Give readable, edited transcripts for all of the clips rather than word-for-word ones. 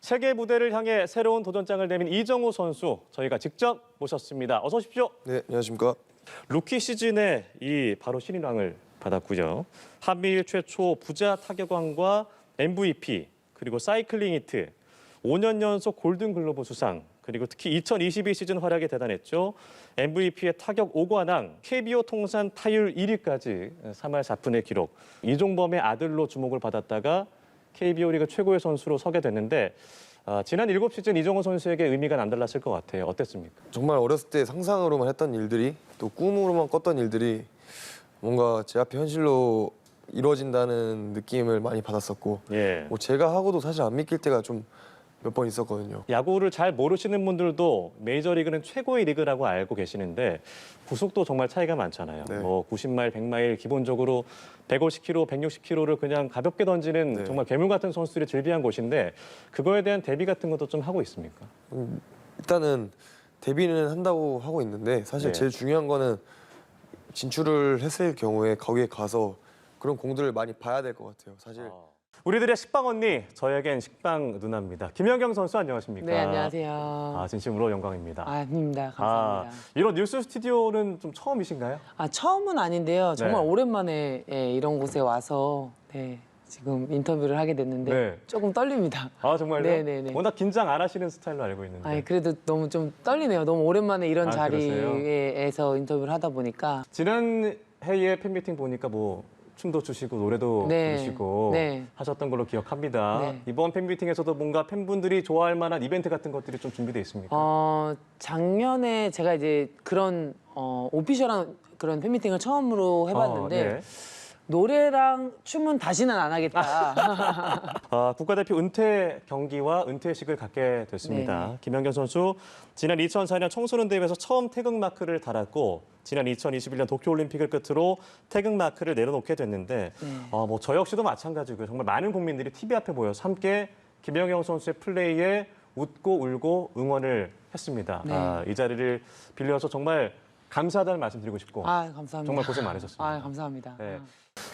세계 무대를 향해 새로운 도전장을 내민 이정우 선수 저희가 직접 모셨습니다. 어서 오십시오. 네, 안녕하십니까. 루키 시즌에 이 바로 신인왕을 받았고요. 한미일 최초 부자 타격왕과 MVP 그리고 사이클링 히트, 5년 연속 골든글러브 수상, 그리고 특히 2022 시즌 활약이 대단했죠. MVP의 타격 5관왕, KBO 통산 타율 1위까지 3할 4푼의 기록. 이종범의 아들로 주목을 받았다가 KBO 리그 최고의 선수로 서게 됐는데 지난 7시즌 이정우 선수에게 의미가 남달랐을 것 같아요. 어땠습니까? 정말 어렸을 때 상상으로만 했던 일들이 또 꿈으로만 꿨던 일들이 뭔가 제 앞에 현실로 이루어진다는 느낌을 많이 받았었고 예. 뭐 제가 하고도 사실 안 믿길 때가 좀 몇 번 있었거든요. 야구를 잘 모르시는 분들도 메이저리그는 최고의 리그라고 알고 계시는데 구속도 정말 차이가 많잖아요. 네. 뭐 90마일, 100마일 기본적으로 150km, 160km를 그냥 가볍게 던지는 네. 정말 괴물 같은 선수들이 즐비한 곳인데 그거에 대한 대비 같은 것도 좀 하고 있습니까? 일단은 데뷔는 한다고 하고 있는데 사실 네. 제일 중요한 거는 진출을 했을 경우에 거기에 가서 그런 공들을 많이 봐야 될 것 같아요. 사실 우리들의 식빵 언니, 저에겐 식빵 누나입니다. 김연경 선수 안녕하십니까? 네, 안녕하세요. 진심으로 영광입니다. 아닙니다. 감사합니다. 이런 뉴스 스튜디오는 좀 처음이신가요? 처음은 아닌데요. 정말 네. 오랜만에 이런 곳에 와서 지금 인터뷰를 하게 됐는데 네. 조금 떨립니다. 정말요? 네네네. 워낙 긴장 안 하시는 스타일로 알고 있는데. 그래도 너무 좀 떨리네요. 너무 오랜만에 이런 그러세요? 자리에서 인터뷰를 하다 보니까. 지난 해에 팬미팅 보니까 뭐 춤도 추시고 노래도 네. 부르시고 네. 하셨던 걸로 기억합니다. 네. 이번 팬미팅에서도 뭔가 팬분들이 좋아할 만한 이벤트 같은 것들이 좀 준비되어 있습니까? 작년에 제가 이제 그런 오피셜한 그런 팬미팅을 처음으로 해봤는데 네. 노래랑 춤은 다시는 안 하겠다. 국가대표 은퇴 경기와 은퇴식을 갖게 됐습니다. 네. 김연경 선수 지난 2004년 청소년 대회에서 처음 태극 마크를 달았고 지난 2021년 도쿄올림픽을 끝으로 태극 마크를 내려놓게 됐는데 뭐 저 역시도 마찬가지고요. 정말 많은 국민들이 TV 앞에 모여서 함께 김연경 선수의 플레이에 웃고 울고 응원을 했습니다. 네. 이 자리를 빌려서 정말 감사하다는 말씀 드리고 싶고 감사합니다. 정말 고생 많으셨습니다. 감사합니다. 네.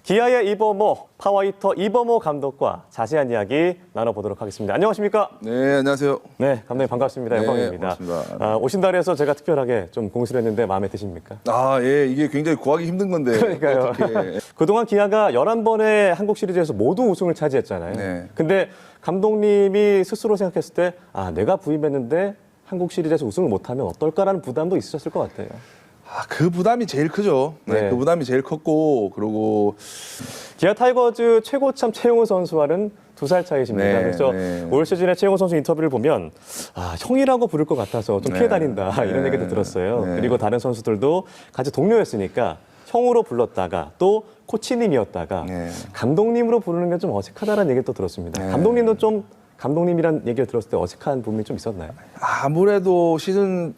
기아의 이범호, 파워히터 이범호 감독과 자세한 이야기 나눠보도록 하겠습니다. 안녕하십니까? 네, 안녕하세요. 네, 감독님 반갑습니다. 네, 영광입니다. 반갑습니다. 오신다 그래서 제가 특별하게 좀 공수를 했는데 마음에 드십니까? 예, 이게 굉장히 구하기 힘든 건데. 그러니까요. 어떻게. 그동안 기아가 11번의 한국 시리즈에서 모두 우승을 차지했잖아요. 네. 근데 감독님이 스스로 생각했을 때 내가 부임했는데 한국 시리즈에서 우승을 못하면 어떨까라는 부담도 있으셨을 것 같아요. 그 부담이 제일 크죠. 네. 네, 그 부담이 제일 컸고, 그리고. 기아 타이거즈 최고참 최용우 선수와는 2살 차이십니다. 네, 그래서 네. 올 시즌에 최용우 선수 인터뷰를 보면 형이라고 부를 것 같아서 좀 피해 다닌다 이런 네. 얘기도 들었어요. 네. 그리고 다른 선수들도 같이 동료였으니까 형으로 불렀다가 또 코치님이었다가 네. 감독님으로 부르는 게 좀 어색하다는 얘기를 또 들었습니다. 네. 감독님도 좀 감독님이란 얘기를 들었을 때 어색한 부분이 좀 있었나요? 아무래도 시즌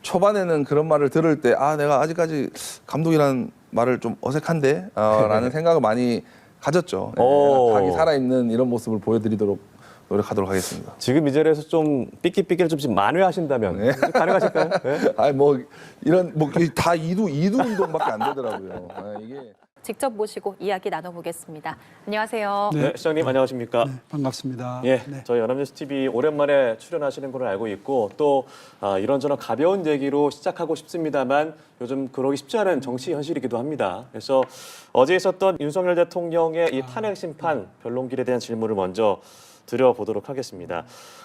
초반에는 그런 말을 들을 때, 내가 아직까지 감독이라는 말을 좀 어색한데? 라는 생각을 많이 가졌죠. 오. 각이 살아있는 이런 모습을 보여드리도록 노력하도록 하겠습니다. 지금 이 자리에서 좀 삐끼삐끼를 좀 만회하신다면 네. 가능하실까요? 네? 다 이두 운동밖에 안 되더라고요. 이게. 직접 모시고 이야기 나눠보겠습니다. 안녕하세요. 네, 시장님 안녕하십니까? 네, 반갑습니다. 예, 네. 저희 연합뉴스 TV 오랜만에 출연하시는 걸로 알고 있고 또 이런저런 가벼운 얘기로 시작하고 싶습니다만 요즘 그러기 쉽지 않은 정치 현실이기도 합니다. 그래서 어제 있었던 윤석열 대통령의 이 탄핵 심판 변론길에 대한 질문을 먼저 드려보도록 하겠습니다.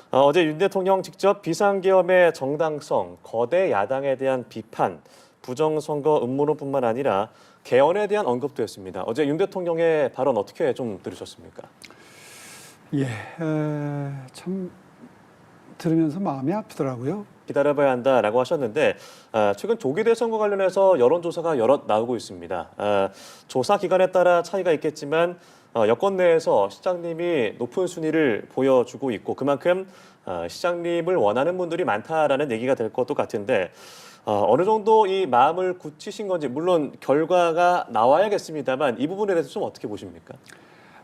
어제 윤 대통령 직접 비상계엄의 정당성, 거대 야당에 대한 비판, 부정선거 음모론뿐만 아니라 개헌에 대한 언급도 했습니다. 어제 윤 대통령의 발언 어떻게 좀 들으셨습니까? 참 들으면서 마음이 아프더라고요. 기다려봐야 한다라고 하셨는데 최근 조기 대선과 관련해서 여론조사가 여럿 나오고 있습니다. 조사 기간에 따라 차이가 있겠지만 여권 내에서 시장님이 높은 순위를 보여주고 있고 그만큼 시장님을 원하는 분들이 많다라는 얘기가 될 것도 같은데 어느 정도 이 마음을 굳히신 건지 물론 결과가 나와야겠습니다만 이 부분에 대해서 좀 어떻게 보십니까?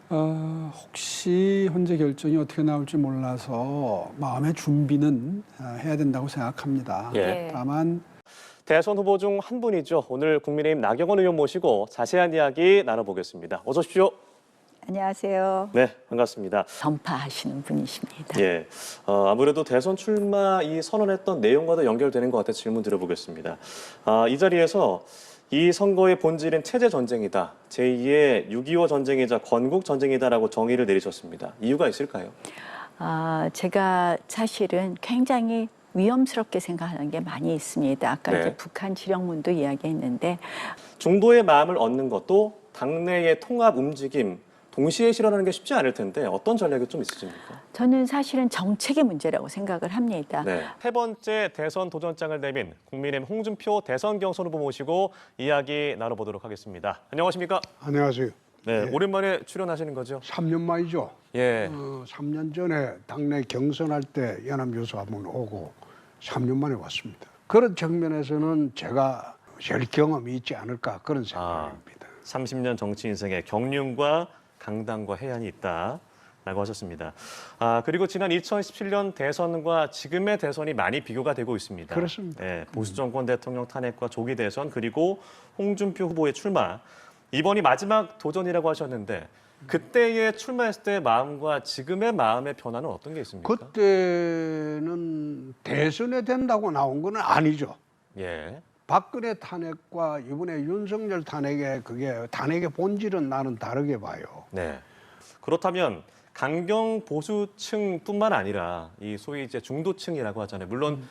혹시 현재 결정이 어떻게 나올지 몰라서 마음의 준비는 해야 된다고 생각합니다. 예. 다만 대선 후보 중 한 분이죠. 오늘 국민의힘 나경원 의원 모시고 자세한 이야기 나눠보겠습니다. 어서 오십시오. 안녕하세요. 네, 반갑습니다. 전파하시는 분이십니다. 예, 아무래도 대선 출마 이 선언했던 내용과도 연결되는 것 같아 질문 드려보겠습니다. 이 자리에서 이 선거의 본질은 체제 전쟁이다. 제2의 6.25 전쟁이자 건국 전쟁이다라고 정의를 내리셨습니다. 이유가 있을까요? 제가 사실은 굉장히 위험스럽게 생각하는 게 많이 있습니다. 아까 네. 이제 북한 지령문도 이야기했는데 중도의 마음을 얻는 것도 당내의 통합 움직임 동시에 실현하는 게 쉽지 않을 텐데 어떤 전략이 좀 있으십니까? 저는 사실은 정책의 문제라고 생각을 합니다. 네. 세 번째 대선 도전장을 내민 국민의힘 홍준표 대선 경선 후보 모시고 이야기 나눠보도록 하겠습니다. 안녕하십니까? 안녕하세요. 네, 오랜만에 출연하시는 거죠? 3년 만이죠. 예. 3년 전에 당내 경선할 때 연합뉴스 한번 오고 3년 만에 왔습니다. 그런 측면에서는 제가 제일 경험이 있지 않을까 그런 생각입니다. 30년 정치 인생에 경륜과 강당과 해안이 있다라고 하셨습니다. 그리고 지난 2017년 대선과 지금의 대선이 많이 비교가 되고 있습니다. 그렇습니다. 네, 보수 정권 대통령 탄핵과 조기 대선 그리고 홍준표 후보의 출마. 이번이 마지막 도전이라고 하셨는데 그때에 출마했을 때의 마음과 지금의 마음의 변화는 어떤 게 있습니까? 그때는 대선에 된다고 나온 건 아니죠. 예. 박근혜 탄핵과 이번에 윤석열 탄핵의 본질은 나는 다르게 봐요. 네. 그렇다면 강경 보수층뿐만 아니라 이 소위 이제 중도층이라고 하잖아요. 물론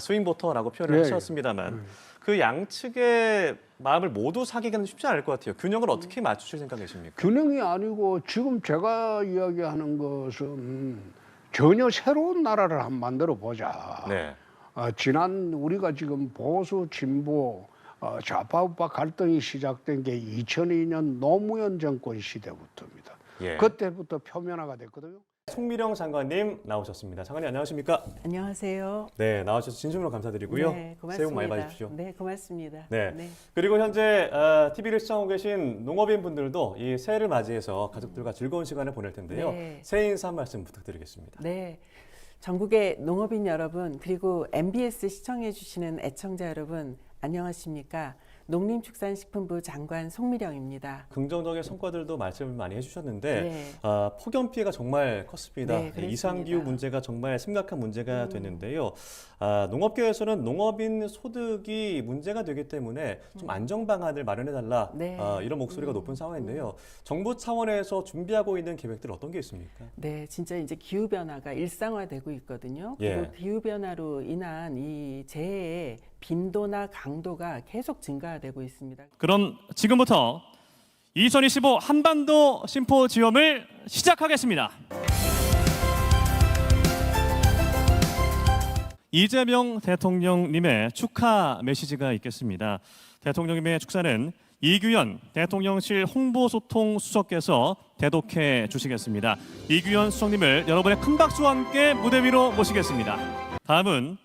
스윙보터라고 표현을 예, 하셨습니다만 그 양측의 마음을 모두 사기기는 쉽지 않을 것 같아요. 균형을 어떻게 맞추실 생각이십니까? 균형이 아니고 지금 제가 이야기하는 것은 전혀 새로운 나라를 한번 만들어 보자. 네. 지난 우리가 지금 보수 진보 좌파 우파 갈등이 시작된 게 2002년 노무현 정권 시대부터입니다. 예. 그때부터 표면화가 됐거든요. 송미령 장관님 나오셨습니다. 장관님 안녕하십니까? 안녕하세요. 네, 나와주셔서 진심으로 감사드리고요. 네, 고맙습니다. 새해 복 많이 받으십시오. 네, 고맙습니다. 네. 그리고 현재 TV를 시청하고 계신 농업인 분들도 이 새해를 맞이해서 가족들과 즐거운 시간을 보낼 텐데요. 네. 새해 인사 한 말씀 부탁드리겠습니다. 네. 전국의 농업인 여러분 그리고 MBS 시청해 주시는 애청자 여러분 안녕하십니까? 농림축산식품부 장관 송미령입니다. 긍정적인 성과들도 말씀을 많이 해주셨는데 네. 폭염 피해가 정말 컸습니다. 네, 그렇습니다. 이상기후 문제가 정말 심각한 문제가 됐는데요. 농업계에서는 농업인 소득이 문제가 되기 때문에 좀 안정 방안을 마련해달라 네. 이런 목소리가 높은 상황인데요. 정부 차원에서 준비하고 있는 계획들 어떤 게 있습니까? 네, 진짜 이제 기후 변화가 일상화되고 있거든요. 예. 그리고 기후 변화로 인한 이 재해의 빈도나 강도가 계속 증가되고 있습니다. 그럼 지금부터 2025 한반도 심포지엄을 시작하겠습니다. 이재명 대통령님의 축하 메시지가 있겠습니다. 대통령님의 축사는 이규현 대통령실 홍보소통수석께서 대독해 주시겠습니다. 이규현 수석님을 여러분의 큰 박수와 함께 무대 위로 모시겠습니다. 다음은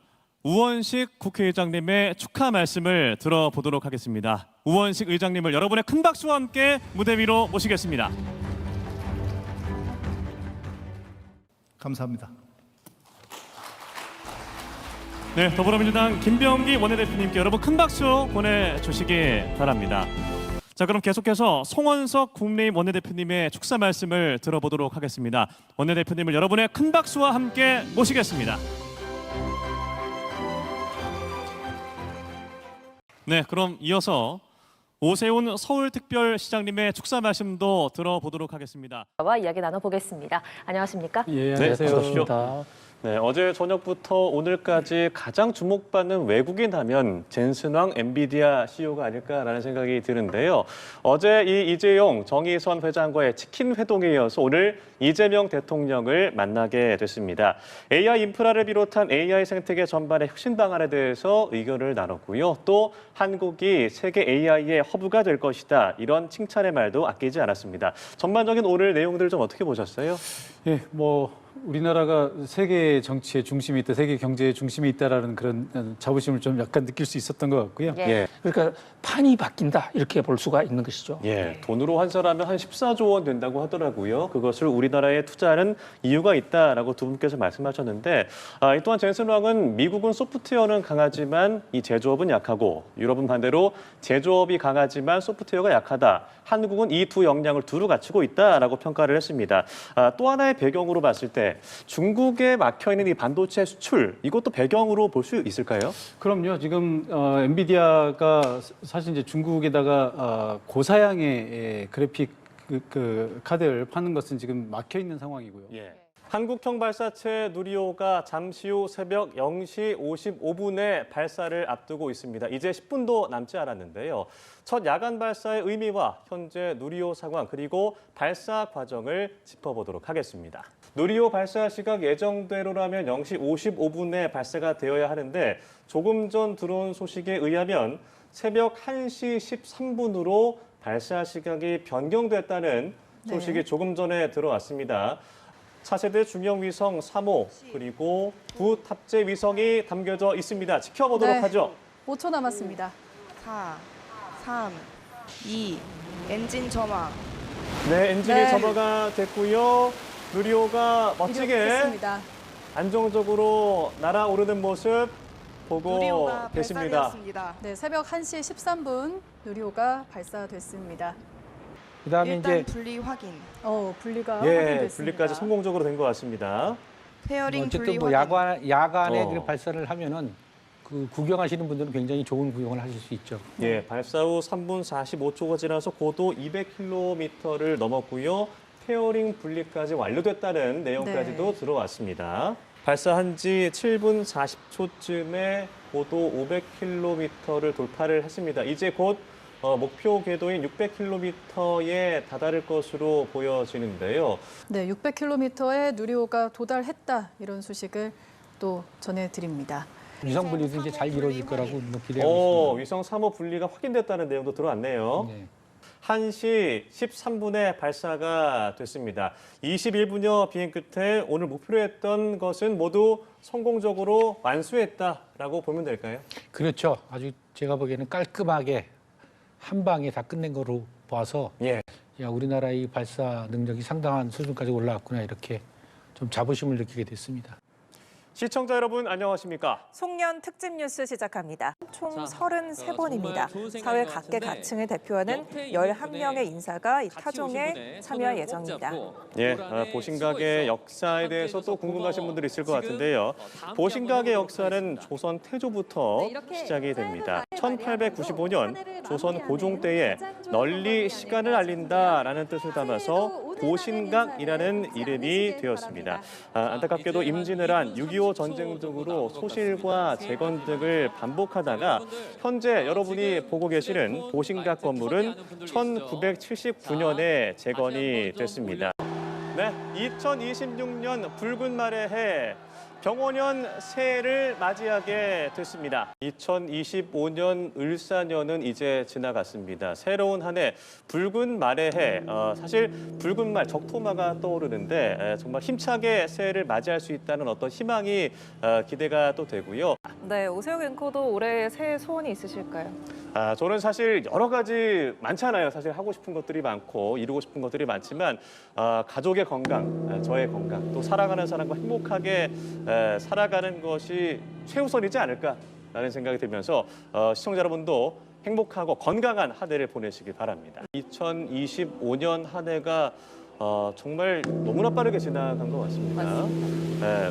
우원식 국회의장님의 축하 말씀을 들어보도록 하겠습니다. 우원식 의장님을 여러분의 큰 박수와 함께 무대 위로 모시겠습니다. 감사합니다. 네, 더불어민주당 김병기 원내대표님께 여러분 큰 박수 보내주시기 바랍니다. 자, 그럼 계속해서 송원석 국민의힘 원내대표님의 축사 말씀을 들어보도록 하겠습니다. 원내대표님을 여러분의 큰 박수와 함께 모시겠습니다. 네, 그럼 이어서 오세훈 서울특별시장님의 축사 말씀도 들어보도록 하겠습니다. 와 이야기 나눠보겠습니다. 안녕하십니까? 예, 안녕하세요. 네, 어제 저녁부터 오늘까지 가장 주목받는 외국인 하면 젠슨왕 엔비디아 CEO가 아닐까라는 생각이 드는데요. 어제 이 이재용 정의선 회장과의 치킨 회동에 이어서 오늘 이재명 대통령을 만나게 됐습니다. AI 인프라를 비롯한 AI 생태계 전반의 혁신 방안에 대해서 의견을 나눴고요. 또 한국이 세계 AI의 허브가 될 것이다. 이런 칭찬의 말도 아끼지 않았습니다. 전반적인 오늘 내용들 좀 어떻게 보셨어요? 예, 우리나라가 세계 정치의 중심이 있다, 세계 경제의 중심이 있다라는 그런 자부심을 좀 약간 느낄 수 있었던 것 같고요. 예. 그러니까 판이 바뀐다 이렇게 볼 수가 있는 것이죠. 예, 돈으로 환산하면 한 14조 원 된다고 하더라고요. 그것을 우리나라에 투자하는 이유가 있다라고 두 분께서 말씀하셨는데 이 또한 젠슨 왕은 미국은 소프트웨어는 강하지만 이 제조업은 약하고 유럽은 반대로 제조업이 강하지만 소프트웨어가 약하다. 한국은 이 두 역량을 두루 갖추고 있다라고 평가를 했습니다. 또 하나의 배경으로 봤을 때 중국에 막혀있는 이 반도체 수출 이것도 배경으로 볼 수 있을까요? 그럼요. 지금 엔비디아가 사실 이제 중국에다가 고사양의 그래픽 그 카드를 파는 것은 지금 막혀 있는 상황이고요. 예. 한국형 발사체 누리호가 잠시 후 새벽 0시 55분에 발사를 앞두고 있습니다. 이제 10분도 남지 않았는데요. 첫 야간 발사의 의미와 현재 누리호 상황 그리고 발사 과정을 짚어보도록 하겠습니다. 누리호 발사 시각 예정대로라면 0시 55분에 발사가 되어야 하는데 조금 전 들어온 소식에 의하면 새벽 1시 13분으로 발사 시각이 변경됐다는 소식이 조금 전에 들어왔습니다. 차세대 중형 위성 3호 그리고 부탑재 위성이 담겨져 있습니다. 지켜보도록 하죠. 5초 남았습니다. 4, 3, 2, 엔진 점화. 네, 엔진이 점화가 됐고요. 누리호가 멋지게 됐습니다. 안정적으로 날아오르는 모습 보고 누리호가 계십니다. 발사되었습니다. 네, 새벽 1시 13분 누리호가 발사됐습니다. 그다음에 일단 이제 분리 확인. 분리가 예, 확인됐습니다. 분리까지 성공적으로 된 것 같습니다. 페어링 분리 어쨌든 뭐 확인. 야간에 그 발사를 하면은 그 구경하시는 분들은 굉장히 좋은 구경을 하실 수 있죠. 예, 발사 후 3분 45초가 지나서 고도 200km를 넘었고요. 페어링 분리까지 완료됐다는 내용까지도 들어왔습니다. 발사한 지 7분 40초쯤에 고도 500km를 돌파를 했습니다. 이제 곧 목표 궤도인 600km에 다다를 것으로 보여지는데요. 네, 600km에 누리호가 도달했다 이런 소식을 또 전해드립니다. 위성 분리도 이제 잘 이루어질 거라고 뭐 기대하고 있습니다. 위성 3호 분리가 확인됐다는 내용도 들어왔네요. 네. 1시 13분에 발사가 됐습니다. 21분여 비행 끝에 오늘 목표로 했던 것은 모두 성공적으로 완수했다라고 보면 될까요? 그렇죠. 아주 제가 보기에는 깔끔하게 한 방에 다 끝낸 거로 봐서 야, 우리나라의 발사 능력이 상당한 수준까지 올라왔구나 이렇게 좀 자부심을 느끼게 됐습니다. 시청자 여러분 안녕하십니까? 송년 특집 뉴스 시작합니다. 총 33번입니다. 사회 각계각층을 대표하는 11명의 인사가 이 타종에 참여할 예정입니다. 예, 보신각의 역사에 대해서 또 궁금하신 분들이 있을 것 같은데요. 보신각의 역사는 조선 태조부터 시작이 됩니다. 1895년 조선 고종 때에 널리 시간을 알린다라는 뜻을 담아서 보신각이라는 이름이 되었습니다. 안타깝게도 임진왜란, 6.25 전쟁 등으로 소실과 재건 등을 반복하다가 현재 여러분이 보고 계시는 보신각 건물은 1979년에 재건이 됐습니다. 네, 2026년 붉은 말의 해 병원년 새해를 맞이하게 됐습니다. 2025년 을사년은 이제 지나갔습니다. 새로운 한 해 붉은 말의 해, 사실 붉은 말 적토마가 떠오르는데 정말 힘차게 새해를 맞이할 수 있다는 어떤 희망이 기대가 또 되고요. 네, 오세혁 앵커도 올해 새해 소원이 있으실까요? 저는 사실 여러 가지 많잖아요. 사실 하고 싶은 것들이 많고 이루고 싶은 것들이 많지만 가족의 건강, 저의 건강, 또 사랑하는 사람과 행복하게 살아가는 것이 최우선이지 않을까라는 생각이 들면서 시청자 여러분도 행복하고 건강한 한 해를 보내시길 바랍니다. 2025년 한 해가 정말 너무나 빠르게 지나간 것 같습니다.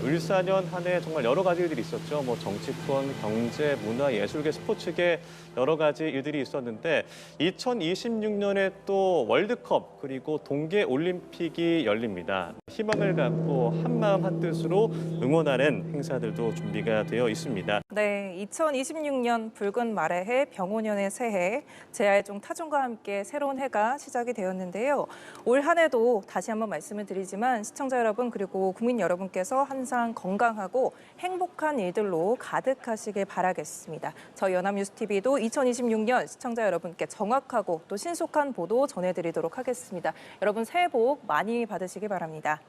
을사년 한 해 정말 여러 가지 일들이 있었죠. 뭐 정치권, 경제, 문화, 예술계, 스포츠계 여러 가지 일들이 있었는데 2026년에 또 월드컵 그리고 동계올림픽이 열립니다. 희망을 갖고 한마음 한뜻으로 응원하는 행사들도 준비가 되어 있습니다. 네, 2026년 붉은 말의 해, 병오년의 새해, 재활종 타종과 함께 새로운 해가 시작이 되었는데요. 올 한 해도 다시 한번 말씀을 드리지만 시청자 여러분 그리고 국민 여러분께서 항상 건강하고 행복한 일들로 가득하시길 바라겠습니다. 저희 연합뉴스TV도 2026년 시청자 여러분께 정확하고 또 신속한 보도 전해드리도록 하겠습니다. 여러분 새해 복 많이 받으시기 바랍니다.